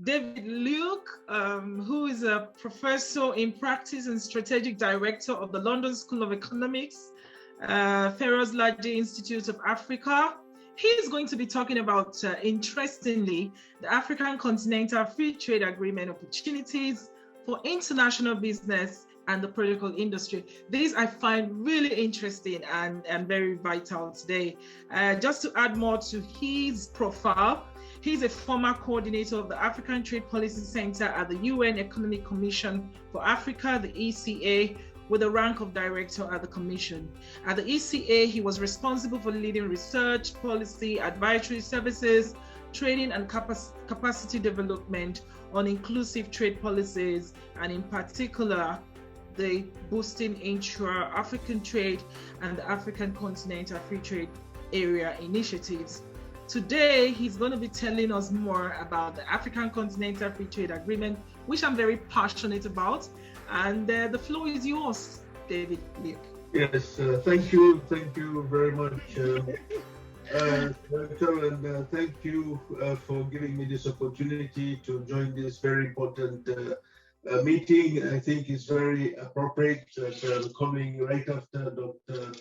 David Luke, who is a professor in practice and strategic director of the London School of Economics, Feroz Ladi Institute of Africa. He's going to be talking about, interestingly, the African Continental Free Trade Agreement opportunities for international business and the protocol industry. These I find really interesting and very vital today. Just to add more to his profile, he's a former coordinator of the African Trade Policy Center at the UN Economic Commission for Africa, the ECA, with the rank of director at the Commission. At the ECA, he was responsible for leading research, policy, advisory services, training and capacity development on inclusive trade policies, and in particular, the boosting intra-African trade and the African Continental Free Trade Area initiatives. Today, he's going to be telling us more about the African Continental Free Trade Agreement, which I'm very passionate about. And the floor is yours, David Luke. Yes, thank you very much, Director, and thank you for giving me this opportunity to join this very important meeting. I think it's very appropriate that I'm coming right after Dr.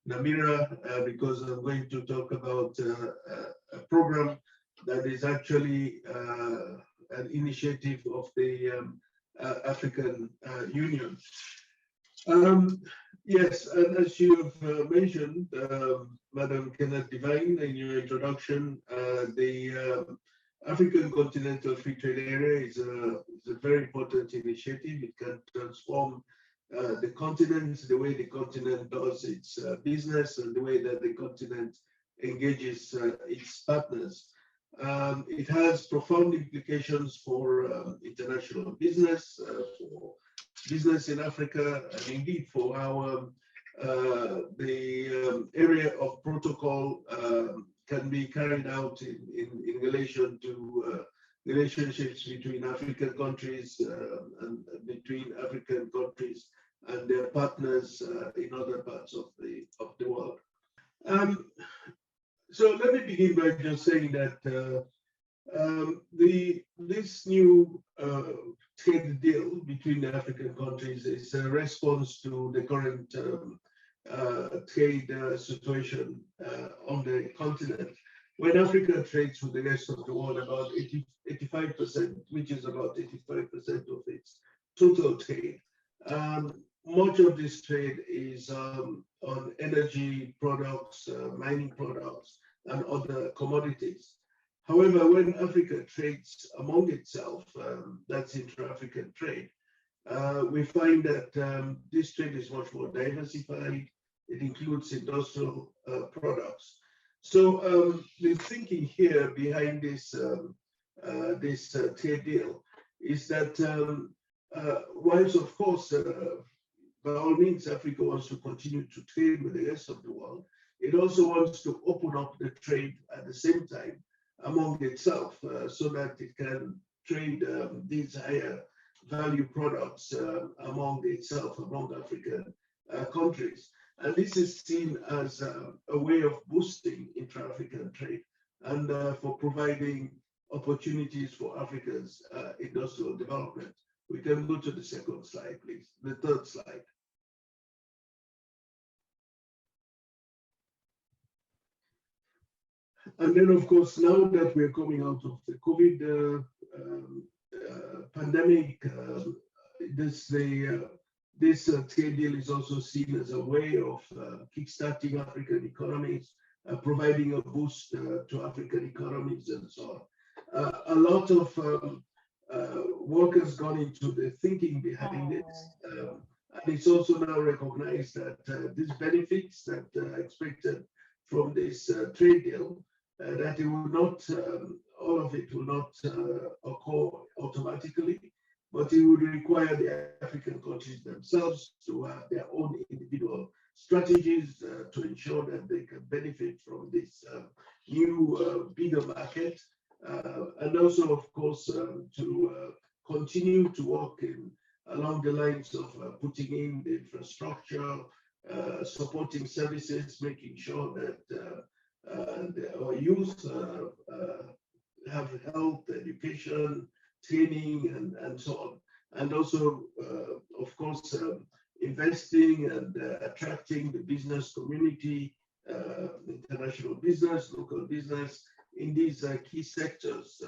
Namira because I'm going to talk about a program that is actually an initiative of the African Union. Yes, and as you have mentioned, Madam Kenneth Divine, in your introduction, the African Continental Free Trade Area is a very important initiative. It can transform the continent, the way the continent does its business, and the way that the continent engages its partners. It has profound implications for international business, for business in Africa, and indeed for our the area of protocol can be carried out in relation to relationships between African countries and between African countries and their partners in other parts of the world. So let me begin by just saying that this new trade deal between the African countries is a response to the current trade situation on the continent. When Africa trades with the rest of the world about 85%, which is about 85% of its total trade, much of this trade is on energy products, mining products, and other commodities. However, when Africa trades among itself, that's intra-African trade, we find that this trade is much more diversified. It includes industrial products. So the thinking here behind this trade deal is that whilst, of course, by all means, Africa wants to continue to trade with the rest of the world, it also wants to open up the trade at the same time among itself so that it can trade these higher value products among itself, among African countries. And this is seen as a way of boosting intra-African trade and for providing opportunities for Africa's industrial development. We can go to the second slide, please, the third slide. And then, of course, now that we're coming out of the COVID pandemic, this trade deal is also seen as a way of kickstarting African economies, providing a boost to African economies and so on. A lot of work has gone into the thinking behind it. And it's also now recognized that these benefits that are expected from this trade deal, that it will not, all of it will not occur automatically, but it would require the African countries themselves to have their own individual strategies to ensure that they can benefit from this new bigger market. And also, of course, to continue to work along the lines of putting in the infrastructure, supporting services, making sure that our youth have health, education, training and so on. And also, of course, investing and attracting the business community, international business, local business in these key sectors,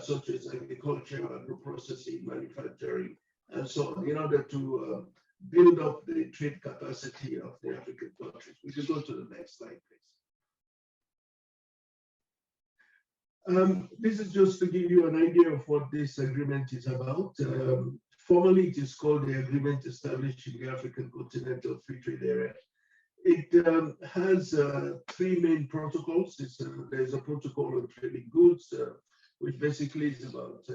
such as agriculture, agro-processing, manufacturing, and so on, in order to build up the trade capacity of the African countries. We can go to the next slide, please. This is just to give you an idea of what this agreement is about. Formally, it is called the Agreement Establishing the African Continental Free Trade Area. It has three main protocols. There's a protocol on trading goods, which basically is about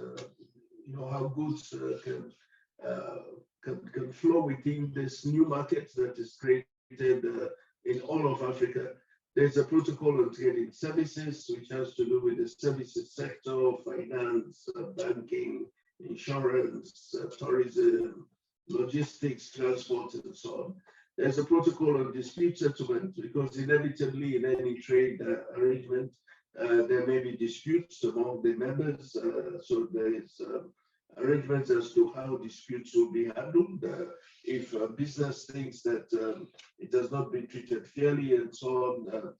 how goods can flow within this new market that is created in all of Africa. There's a protocol on trading services, which has to do with the services sector, finance, banking, insurance, tourism, logistics, transport, and so on. There's a protocol on dispute settlement, because inevitably in any trade arrangement, there may be disputes among the members. So there is arrangements as to how disputes will be handled. If a business thinks that it has not been treated fairly and so on,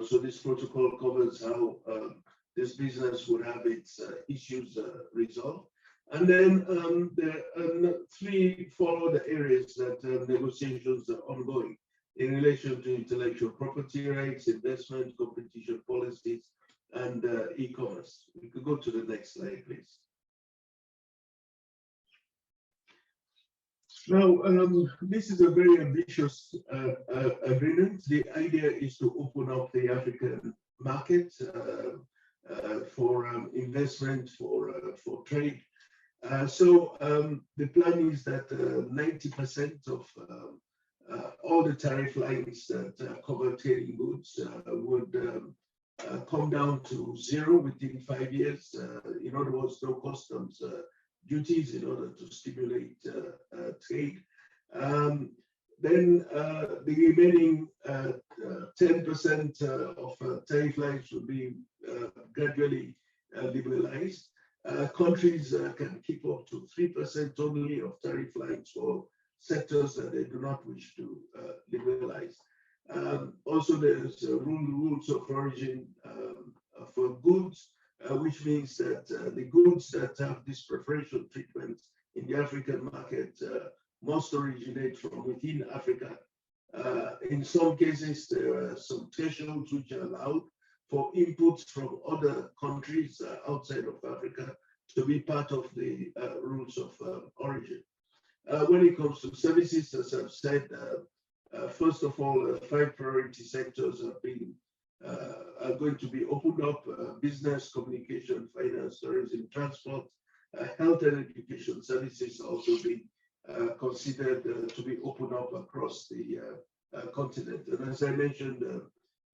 so this protocol covers how this business would have its issues resolved. And then the four other areas that negotiations are ongoing in relation to intellectual property rights, investment, competition policies, and e-commerce. We could go to the next slide, please. Now, this is a very ambitious agreement. The idea is to open up the African market for investment, for trade. So the plan is that 90% of all the tariff lines that cover trading goods would come down to zero within 5 years. In other words, no customs duties in order to stimulate trade. Then the remaining 10% of tariff lines will be gradually liberalized. Countries can keep up to 3% only of tariff lines for sectors that they do not wish to liberalize. Also, there's rules of origin for goods, which means that the goods that have this preferential treatment in the African market must originate from within Africa. In some cases, there are some thresholds which are allowed for inputs from other countries outside of Africa to be part of the rules of origin. When it comes to services, as I've said, first of all, 5 priority sectors are going to be opened up: business, communication, finance, tourism, transport, health and education services also being considered to be opened up across the continent. And as I mentioned,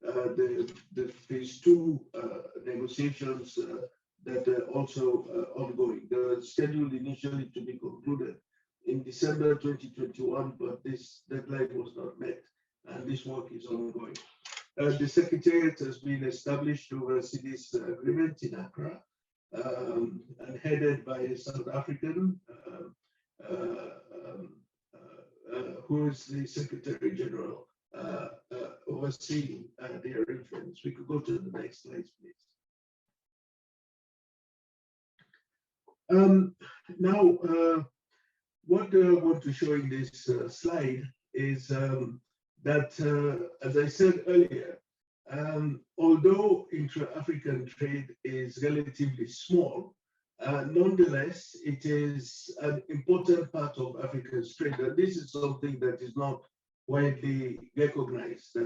the phase 2 negotiations that are also ongoing. They were scheduled initially to be concluded in December 2021, but this deadline was not met, and this work is ongoing. The Secretariat has been established to oversee this agreement in Accra, and headed by a South African, who is the Secretary General overseeing the arrangements. We could go to the next slide, please. Now, what I want to show in this slide is that, as I said earlier, although intra-African trade is relatively small, nonetheless, it is an important part of Africa's trade. And this is something that is not widely recognized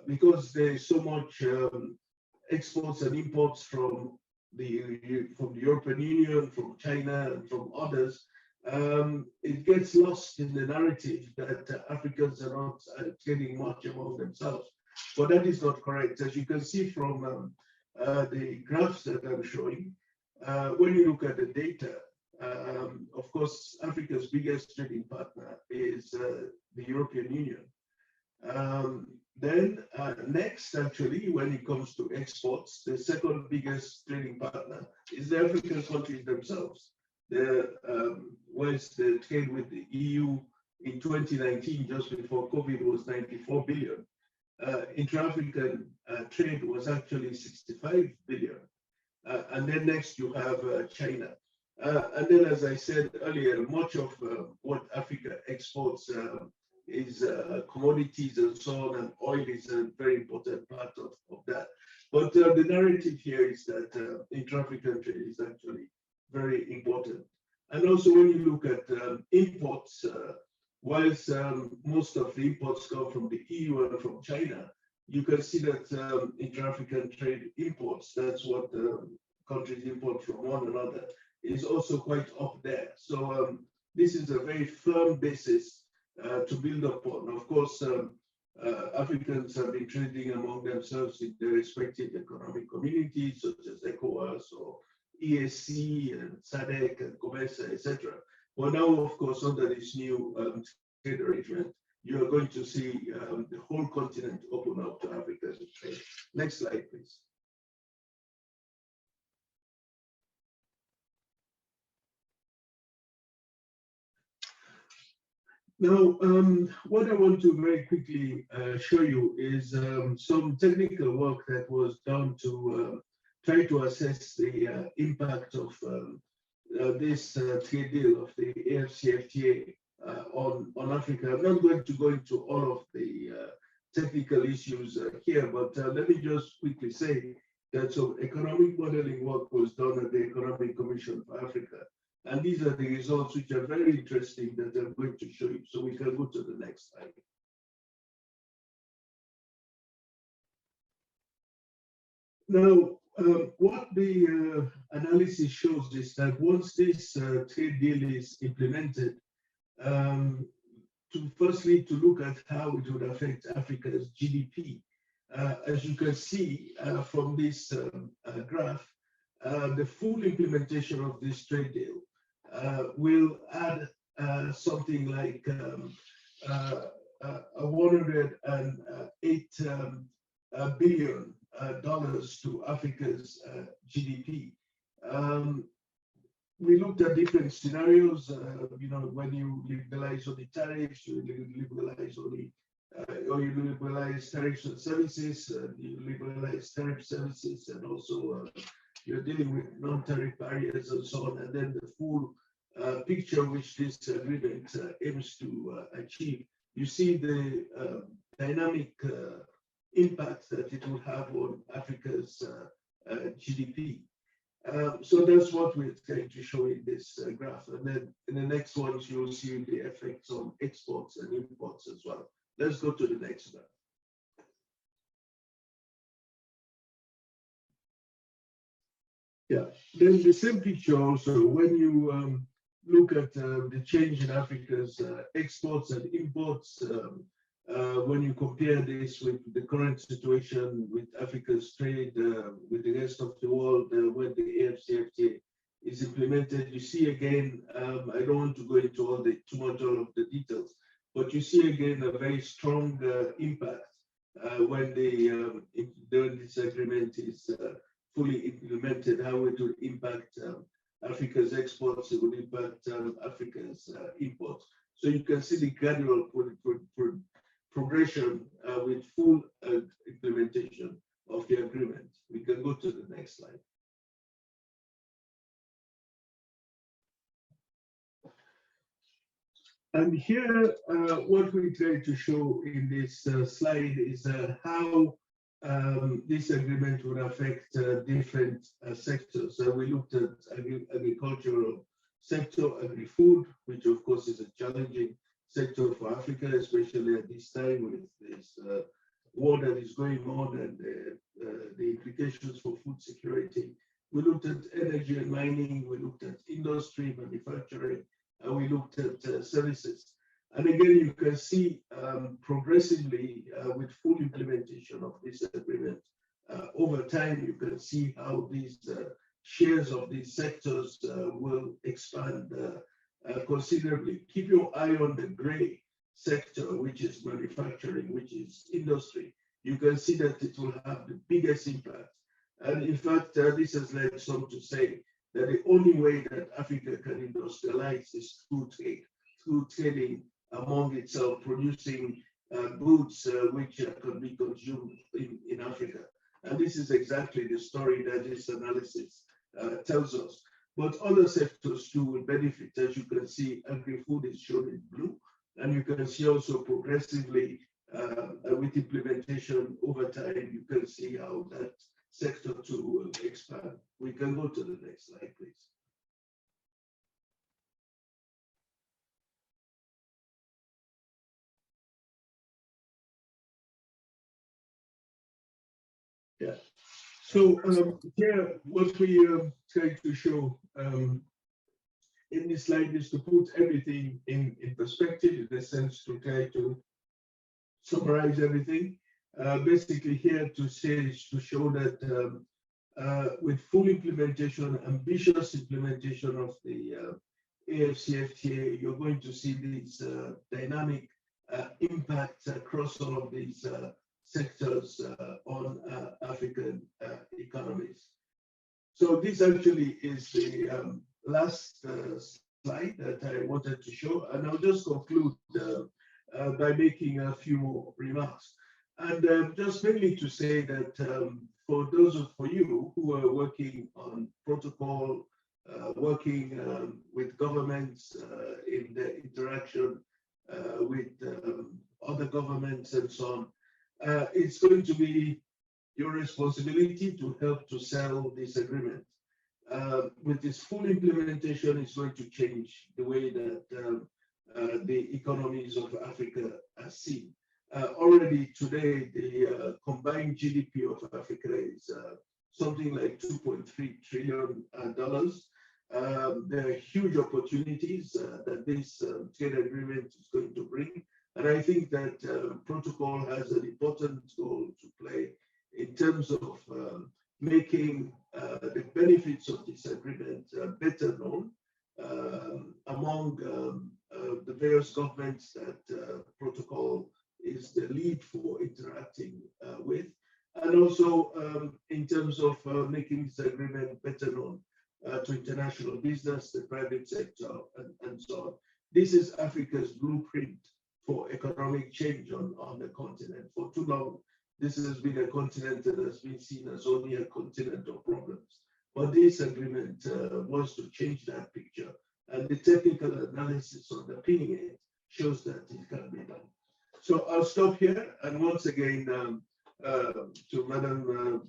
because there is so much exports and imports from the European Union, from China, and from others. It gets lost in the narrative that Africans are not trading much among themselves. But that is not correct. As you can see from the graphs that I'm showing, when you look at the data, of course, Africa's biggest trading partner is the European Union. Then next, actually, when it comes to exports, the second biggest trading partner is the African countries themselves. Whereas the trade with the EU in 2019, just before COVID, was 94 billion. Intra-African trade was actually 65 billion. And then next you have China. And then, as I said earlier, much of what Africa exports is commodities and so on, and oil is a very important part of that. But the narrative here is that intra-African trade is actually very important. And also when you look at imports, whilst most of the imports come from the EU and from China, you can see that intra-African trade imports, that's what countries import from one another, is also quite up there. So this is a very firm basis to build upon. Of course, Africans have been trading among themselves in their respective economic communities, such as ECOWAS or EAC and SADC and COMESA, etc. But now, of course, under this new trade arrangement, you are going to see the whole continent open up to Africa's trade. Next slide, please. Now, what I want to very quickly show you is some technical work that was done to try to assess the impact of this trade deal of the AFCFTA on Africa. I'm not going to go into all of the technical issues here, but let me just quickly say that some economic modeling work was done at the Economic Commission for Africa. And these are the results which are very interesting that I'm going to show you. So we can go to the next slide. Now, what the analysis shows is that once this trade deal is implemented, firstly to look at how it would affect Africa's GDP. As you can see from this graph, the full implementation of this trade deal will add something like $108 billion to Africa's GDP. We looked at different scenarios. When you liberalize on the tariffs, you liberalize on the or you liberalize tariffs and services, you liberalize tariff services, and also you're dealing with non-tariff barriers and so on. And then the full picture which this agreement aims to achieve. You see the dynamic impact that it will have on Africa's GDP. So that's what we're going to show in this graph. And then in the next ones, you'll see the effects on exports and imports as well. Let's go to the next one. Yeah, then the same picture also, when you look at the change in Africa's exports and imports, when you compare this with the current situation with Africa's trade with the rest of the world, when the AFCFTA is implemented, you see again, I don't want to go into too much of the details, but you see again a very strong impact when this agreement is fully implemented, how it will impact Africa's exports, it will impact Africa's imports. So you can see the gradual progression with full implementation of the agreement. We can go to the next slide. And here, what we try to show in this slide is how this agreement would affect different sectors. So we looked at agricultural sector, agri-food, which of course is a challenging sector for Africa, especially at this time with this war that is going on and the implications for food security. We looked at energy and mining, we looked at industry, manufacturing, and we looked at services. And again, you can see progressively with full implementation of this agreement, over time, you can see how these shares of these sectors will expand considerably. Keep your eye on the gray. sector, which is manufacturing, which is industry, you can see that it will have the biggest impact. And in fact, this has led some to say that the only way that Africa can industrialize is through trade, through trading among itself, producing goods which can be consumed in Africa. And this is exactly the story that this analysis tells us. But other sectors too will benefit. As you can see, agri-food is shown in blue. And you can see also progressively with implementation over time, you can see how that sector too will expand. We can go to the next slide, please. Yeah. So here, what we try to show in this slide is to put everything in perspective, in the sense to try to summarize everything. Basically here to say is to show that with full implementation, ambitious implementation of the AFCFTA, you're going to see these dynamic impacts across all of these sectors on African economies. So this actually is the last slide that I wanted to show, and I'll just conclude by making a few more remarks. And just mainly to say that for you who are working on protocol, working with governments in the interaction with other governments and so on, it's going to be your responsibility to help to sell this agreement. With this full implementation, it's going to change the way that the economies of Africa are seen. Already today, the combined GDP of Africa is something like $2.3 trillion. There are huge opportunities that this trade agreement is going to bring. And I think that protocol has an important role to play in terms of making the benefits of this agreement better known among the various governments that protocol is the lead for interacting with, and also in terms of making this agreement better known to international business, the private sector, and so on. This is Africa's blueprint for economic change on the continent. For too long, this has been a continent that has been seen as only a continent of problems. But this agreement wants to change that picture, and the technical analysis underpinning it shows that it can be done. So I'll stop here, and once again, to Madam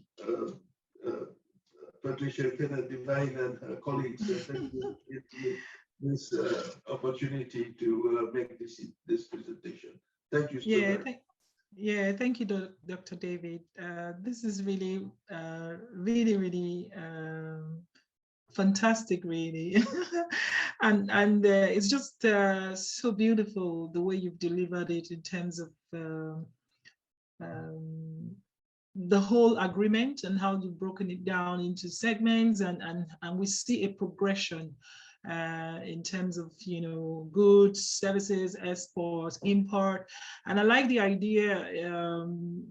Patricia Kenneth Divine and her colleagues, thank you for this opportunity to make this presentation. Thank you so much. Thank you, Dr. David. This is really, really fantastic, really. and it's just so beautiful the way you've delivered it in terms of the whole agreement and how you've broken it down into segments, and we see a progression in terms of, goods, services, export, import. And I like the idea,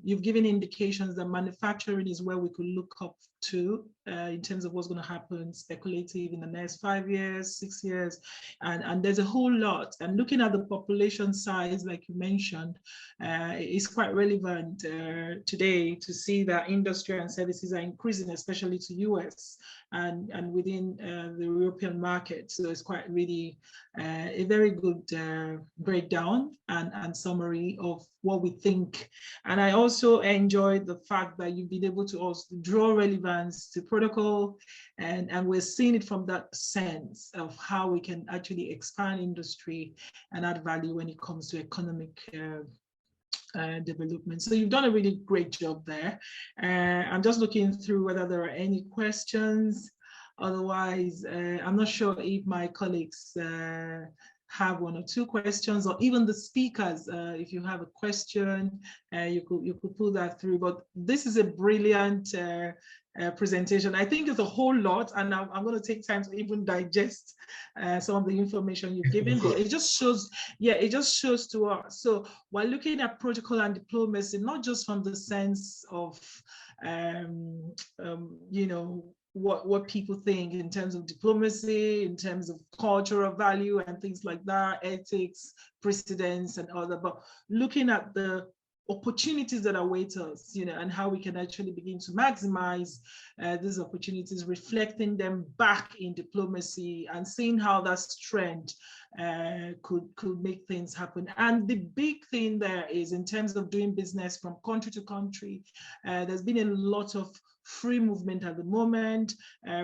you've given indications that manufacturing is where we could look up to in terms of what's going to happen speculative in the next 5 years, 6 years, and there's a whole lot. And looking at the population size, like you mentioned, is quite relevant today to see that industry and services are increasing, especially to US and within the European market. So it's quite really a very good breakdown and summary of what we think. And I also enjoyed the fact that you've been able to also draw relevance to protocol, and we're seeing it from that sense of how we can actually expand industry and add value when it comes to economic development. So you've done a really great job there. I'm just looking through whether there are any questions. Otherwise, I'm not sure if my colleagues have 1 or 2 questions, or even the speakers, if you have a question, you could pull that through. But this is a brilliant presentation. I think it's a whole lot, and I'm going to take time to even digest some of the information you've given. But it just shows, yeah, it just shows to us. So we're looking at protocol and diplomacy, not just from the sense of, you know, what people think in terms of diplomacy, in terms of cultural value and things like that, ethics, precedents and other, but looking at the opportunities that await us, you know, and how we can actually begin to maximize these opportunities, reflecting them back in diplomacy and seeing how that strength could make things happen. And the big thing there is in terms of doing business from country to country, there's been a lot of free movement at the moment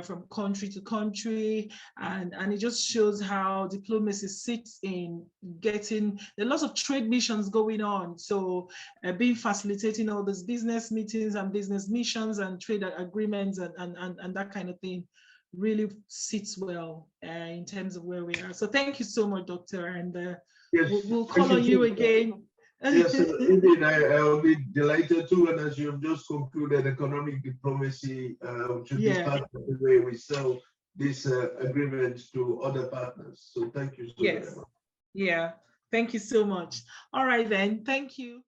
from country to country, and it just shows how diplomacy sits in getting, there are lots of trade missions going on, so being facilitating all these business meetings and business missions and trade agreements and that kind of thing really sits well in terms of where we are. So thank you so much, Doctor, and Yes, we'll call on you again. Yes, indeed, I'll be delighted too. And as you have just concluded, economic diplomacy should be part of the way we sell these agreements to other partners. So thank you so very much. Yeah, thank you so much. All right then, thank you.